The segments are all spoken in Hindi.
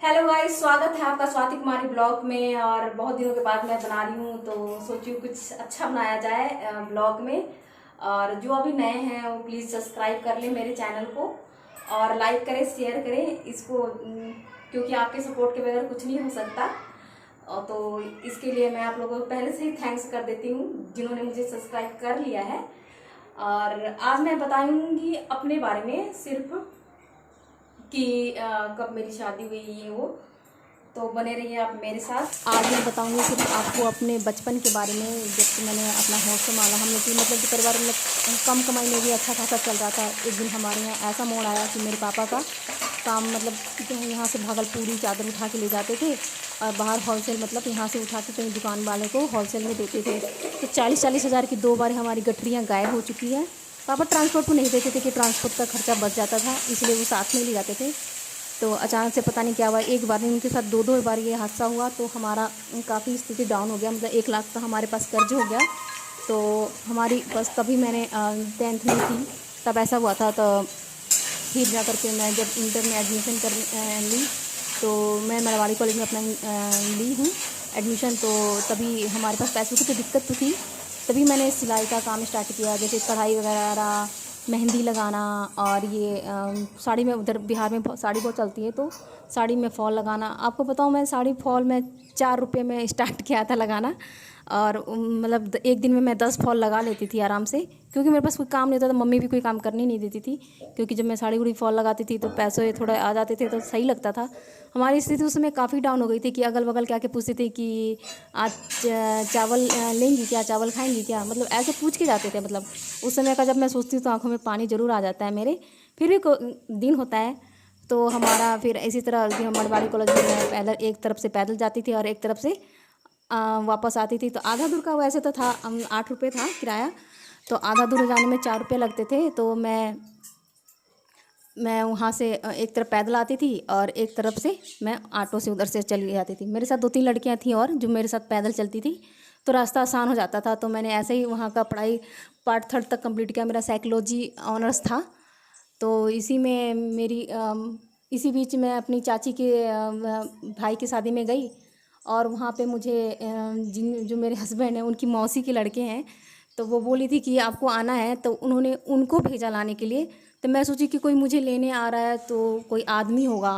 हेलो गाइस, स्वागत है आपका स्वाति कुमारी ब्लॉग में। और बहुत दिनों के बाद मैं बना रही हूँ तो सोची हूँ कुछ अच्छा बनाया जाए ब्लॉग में। और जो अभी नए हैं वो प्लीज़ सब्सक्राइब कर लें मेरे चैनल को और लाइक करें, शेयर करें इसको, क्योंकि आपके सपोर्ट के बगैर कुछ नहीं हो सकता। और तो इसके लिए मैं आप लोगों को पहले से ही थैंक्स कर देती हूँ जिन्होंने मुझे सब्सक्राइब कर लिया है। और आज मैं बताऊँगी अपने बारे में सिर्फ कि कब मेरी शादी हुई ये वो। तो बने रहिए आप मेरे साथ। आज मैं बताऊंगी सिर्फ आपको अपने बचपन के बारे में, जब मैंने अपना होश संभाला। हम लोग की मतलब परिवार में कम कमाई में भी अच्छा खासा चल रहा था। एक दिन हमारे यहाँ ऐसा मोड़ आया कि मेरे पापा का काम मतलब कि यहाँ से भागलपुरी चादर उठा के ले जाते थे और बाहर होलसेल मतलब यहाँ से उठा के कहीं दुकान वाले को होलसेल में देते थे। तो 40-40 हज़ार की 2 बार हमारी गठरियाँ गायब हो चुकी हैं। पापा ट्रांसपोर्ट को नहीं देते थे कि ट्रांसपोर्ट का खर्चा बच जाता था, इसलिए वो साथ में ले जाते थे। तो अचानक से पता नहीं क्या हुआ, एक बार नहीं उनके साथ दो बार ये हादसा हुआ। तो हमारा काफ़ी स्थिति डाउन हो गया, मतलब 1 लाख का हमारे पास कर्ज हो गया। तो हमारी बस तभी मैंने 10th में थी तब ऐसा हुआ था। तो फिर जा करके मैं जब इंटर में एडमिशन कर ली तो मैं मरवाड़ी कॉलेज में अपना ली हूँ एडमिशन। तो तभी हमारे पास पैसों की तो दिक्कत तो थी, तभी मैंने सिलाई का काम स्टार्ट किया, जैसे कढ़ाई वगैरह, मेहंदी लगाना। और ये साड़ी में उधर बिहार में साड़ी बहुत चलती है, तो साड़ी में फॉल लगाना। आपको बताऊँ, मैं साड़ी फॉल में 4 रुपये में स्टार्ट किया था लगाना। और मतलब एक दिन में मैं 10 फॉल लगा लेती थी आराम से, क्योंकि मेरे पास कोई काम नहीं होता था। मम्मी भी कोई काम करने नहीं देती थी, क्योंकि जब मैं साड़ी उड़ी फॉल लगाती थी तो पैसे थोड़े आ जाते थे तो सही लगता था। हमारी स्थिति उस समय काफ़ी डाउन हो गई थी कि अगल बगल क्या क्या पूछते थे कि आज चावल लेंगी क्या, चावल खाएंगी क्या, मतलब ऐसे पूछ के जाते थे। मतलब उस समय का जब मैं सोचती हूँ तो आंखों में पानी ज़रूर आ जाता है मेरे। फिर भी दिन होता है। तो हमारा फिर इसी तरह कि हम मरवाड़ी कॉलेज में मैं पैदल, एक तरफ से पैदल जाती थी और एक तरफ से वापस आती थी। तो आधा दूर का वैसे तो था 8 रुपये था किराया, तो आधा दूर जाने में 4 रुपये लगते थे। तो मैं वहाँ से एक तरफ पैदल आती थी और एक तरफ से मैं ऑटो से उधर से चली जाती थी। मेरे साथ 2-3 लड़कियाँ थीं और जो मेरे साथ पैदल चलती थी, तो रास्ता आसान हो जाता था। तो मैंने ऐसे ही वहाँ का पढ़ाई पार्ट 3 तक कंप्लीट किया। मेरा साइकोलॉजी ऑनर्स था। तो इसी में मेरी इसी बीच मैं अपनी चाची के भाई की शादी में गई। और वहाँ पे मुझे जिन जो मेरे हस्बैंड हैं उनकी मौसी के लड़के हैं, तो वो बोली थी कि आपको आना है, तो उन्होंने उनको भेजा लाने के लिए। तो मैं सोची कि कोई मुझे लेने आ रहा है तो कोई आदमी होगा।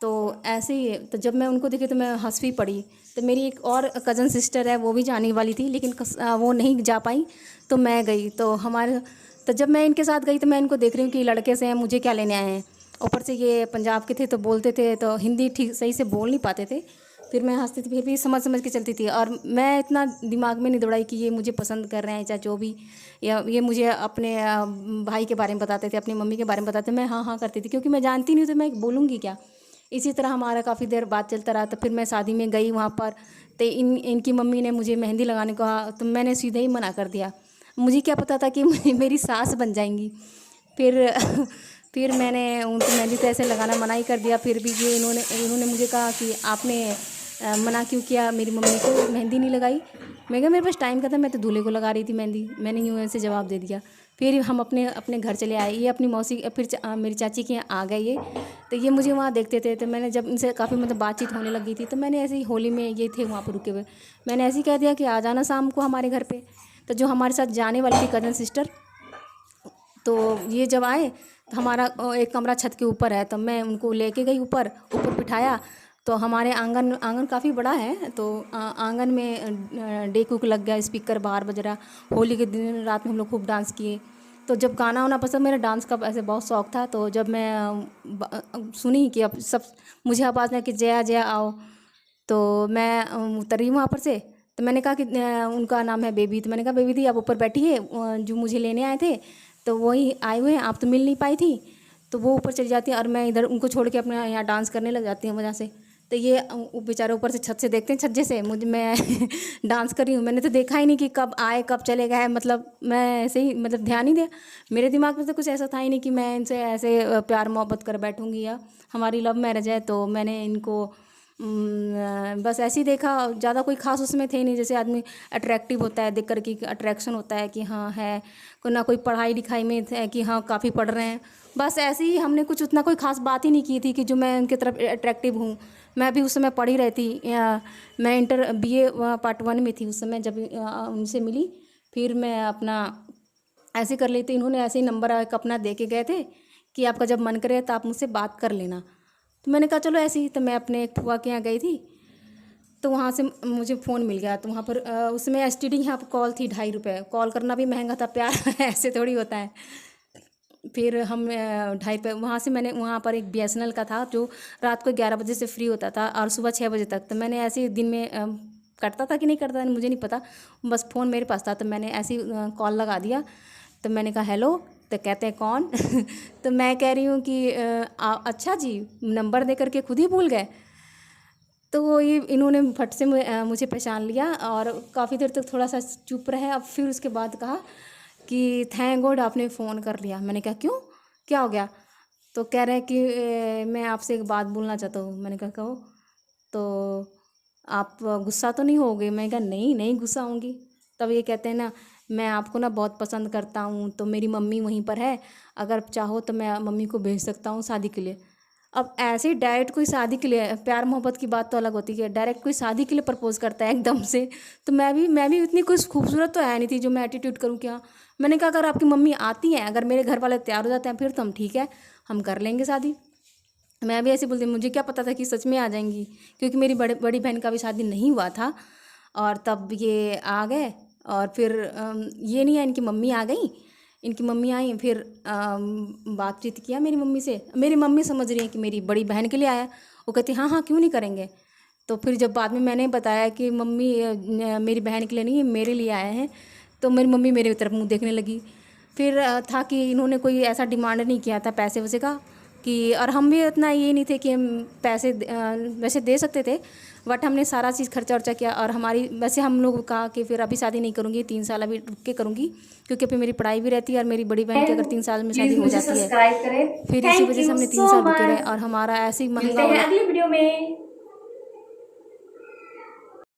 तो ऐसे ही तो जब मैं उनको देखी तो मैं हंस भी पड़ी। तो मेरी एक और कज़न सिस्टर है, वो भी जाने वाली थी, लेकिन वो नहीं जा पाई, तो मैं गई। तो जब मैं इनके साथ गई तो मैं इनको देख रही हूँ कि लड़के से हैं, मुझे क्या लेने आए हैं। ऊपर से ये पंजाब के थे तो बोलते थे, तो हिंदी ठीक सही से बोल नहीं पाते थे। फिर मैं हंसती थी, फिर भी समझ समझ के चलती थी। और मैं इतना दिमाग में नहीं दौड़ाई कि ये मुझे पसंद कर रहे हैं चाहे जो भी, या ये मुझे अपने भाई के बारे में बताते थे, अपनी मम्मी के बारे में बताते। मैं हाँ हाँ करती थी, क्योंकि मैं जानती नहीं तो मैं बोलूँगी क्या। इसी तरह हमारा काफ़ी देर बात चलता रहा। तो फिर मैं शादी में गई वहाँ पर, तो इनकी मम्मी ने मुझे मेहंदी लगाने को कहा, तो मैंने सीधे ही मना कर दिया। मुझे क्या पता था कि मेरी सास बन जाएंगी। फिर फिर मैंने उनको मेहंदी तो ऐसे लगाना मना ही कर दिया। फिर भी ये इन्होंने मुझे कहा कि आपने मना क्यों किया, मेरी मम्मी को मेहंदी नहीं लगाई। मैं कहा मेरे पास टाइम का था, मैं तो दूल्हे को लगा रही थी मेहंदी। मैंने यूँ ऐसे जवाब दे दिया। फिर हम अपने अपने घर चले आए। ये अपनी मौसी फिर मेरी चाची के यहाँ आ गए ये। तो ये मुझे वहाँ देखते थे, तो मैंने जब इनसे काफ़ी मतलब बातचीत होने लगी थी, तो मैंने ऐसे ही होली में ये थे वहाँ पर रुके हुए, मैंने ऐसे ही कह दिया कि आ जाना शाम को हमारे घर पे। तो जो हमारे साथ जाने वाली थी कज़न सिस्टर, तो ये जब आए तो हमारा एक कमरा छत के ऊपर है, तो मैं उनको लेके गई ऊपर ऊपर बिठाया। तो हमारे आंगन काफ़ी बड़ा है, तो आंगन में डेक उक लग गया, स्पीकर बाहर बज रहा। होली के दिन रात में हम लोग खूब डांस किए। तो जब गाना वाना पसंद, मेरा डांस का ऐसे बहुत शौक था। तो जब मैं सुनी कि अब सब मुझे आवाज़ में कि जया जया आओ, तो मैं उतरी वहाँ पर से। तो मैंने कहा कि उनका नाम है बेबी, तो मैंने कहा बेबी दी आप ऊपर बैठिए, जो मुझे लेने आए थे तो वही आए हुए हैं, आप तो मिल नहीं पाई थी। तो वो ऊपर चली जाती हैं और मैं इधर उनको छोड़ के अपने यहाँ डांस करने लग जाती हूँ मज़ा से। तो ये बेचारे ऊपर से छत से देखते हैं, छज्जे से मुझे मैं डांस कर रही हूँ। मैंने तो देखा ही नहीं कि कब आए कब चले गए, मतलब मैं ऐसे ही मतलब ध्यान ही दिया। मेरे दिमाग में तो कुछ ऐसा था ही नहीं कि मैं इनसे ऐसे प्यार मोहब्बत कर बैठूंगी, या हमारी लव मैरिज है। तो मैंने इनको बस ऐसे ही देखा, ज़्यादा कोई खास उसमें थे नहीं। जैसे आदमी अट्रैक्टिव होता है देख कर कि अट्रैक्शन होता है कि हाँ है, कोई ना कोई पढ़ाई लिखाई में है कि हाँ काफ़ी पढ़ रहे हैं। बस ऐसे ही हमने कुछ उतना कोई खास बात ही नहीं की थी कि जो मैं उनकी तरफ अट्रैक्टिव हूँ। मैं भी उस समय पढ़ ही रही थी, मैं इंटर BA पार्ट 1 में थी उस समय जब उनसे मिली। फिर मैं अपना ऐसे कर लेती, इन्होंने ऐसे ही नंबर अपना दे के गए थे कि आपका जब मन करे तो आप मुझसे बात कर लेना। तो मैंने कहा चलो ऐसे ही। तो मैं अपने एक फुआ के यहाँ गई थी, तो वहाँ से मुझे फ़ोन मिल गया। तो वहाँ पर उसमें STD यहाँ पर कॉल थी 2.5 रुपये। कॉल करना भी महंगा था, प्यार ऐसे थोड़ी होता है। फिर हम 2.5 रुपये वहाँ से मैंने, वहाँ पर एक BSNL का था जो रात को 11 बजे से फ्री होता था और सुबह 6 बजे तक। तो मैंने ऐसे ही दिन में कटता था कि नहीं कटता था मुझे नहीं पता, बस फ़ोन मेरे पास था। तो मैंने ऐसे ही कॉल लगा दिया। तो मैंने कहा हेलो, तो कहते हैं कौन? तो मैं कह रही हूँ कि अच्छा जी, नंबर दे करके खुद ही भूल गए। तो ये इन्होंने फट से मुझे पहचान लिया और काफ़ी देर तक थोड़ा सा चुप रहे। अब फिर उसके बाद कहा कि थैंक गॉड आपने फ़ोन कर लिया। मैंने कहा क्यों, क्या हो गया? तो कह रहे हैं कि मैं आपसे एक बात बोलना चाहता हूँ। मैंने कहा कहो। तो आप गुस्सा तो नहीं होगे? मैंने कहा नहीं नहीं गुस्सा होंगी। तब ये कहते हैं ना, मैं आपको ना बहुत पसंद करता हूँ, तो मेरी मम्मी वहीं पर है, अगर चाहो तो मैं मम्मी को भेज सकता हूँ शादी के लिए। अब ऐसे ही डायरेक्ट कोई शादी के लिए, प्यार मोहब्बत की बात तो अलग होती है, डायरेक्ट कोई शादी के लिए प्रपोज करता है एकदम से। तो मैं भी इतनी कुछ खूबसूरत तो है नहीं थी जो मैं एटीट्यूड करूँ क्या। मैंने कहा अगर आपकी मम्मी आती हैं, अगर मेरे घर वाले तैयार हो जाते हैं फिर तो हम ठीक है, हम कर लेंगे शादी। मैं भी ऐसे बोलती, मुझे क्या पता था कि सच में आ जाएंगी, क्योंकि मेरी बड़ी बहन का भी शादी नहीं हुआ था और तब ये आ गए। और फिर ये नहीं है, इनकी मम्मी आ गई, इनकी मम्मी आई, फिर बातचीत किया मेरी मम्मी से। मेरी मम्मी समझ रही है कि मेरी बड़ी बहन के लिए आया। वो कहती हाँ हाँ क्यों नहीं करेंगे। तो फिर जब बाद में मैंने बताया कि मम्मी मेरी बहन के लिए नहीं, मेरे लिए आए हैं, तो मेरी मम्मी मेरे तरफ मुँह देखने लगी। फिर था कि इन्होंने कोई ऐसा डिमांड नहीं किया था पैसे वैसे का कि, और हम भी उतना ये नहीं थे कि हम पैसे वैसे दे सकते थे, बट हमने सारा चीज़ खर्चा वर्चा किया। और हमारी वैसे हम लोग कहा कि फिर अभी शादी नहीं करूँगी, 3 साल अभी रुक के करूँगी, क्योंकि अभी मेरी पढ़ाई भी रहती है और मेरी बड़ी बहन की अगर 3 साल में शादी हो जाती है। फिर इसी वजह से हमने 3 साल रुके रहे और हमारा ऐसे ही महंगा अगली वीडियो में।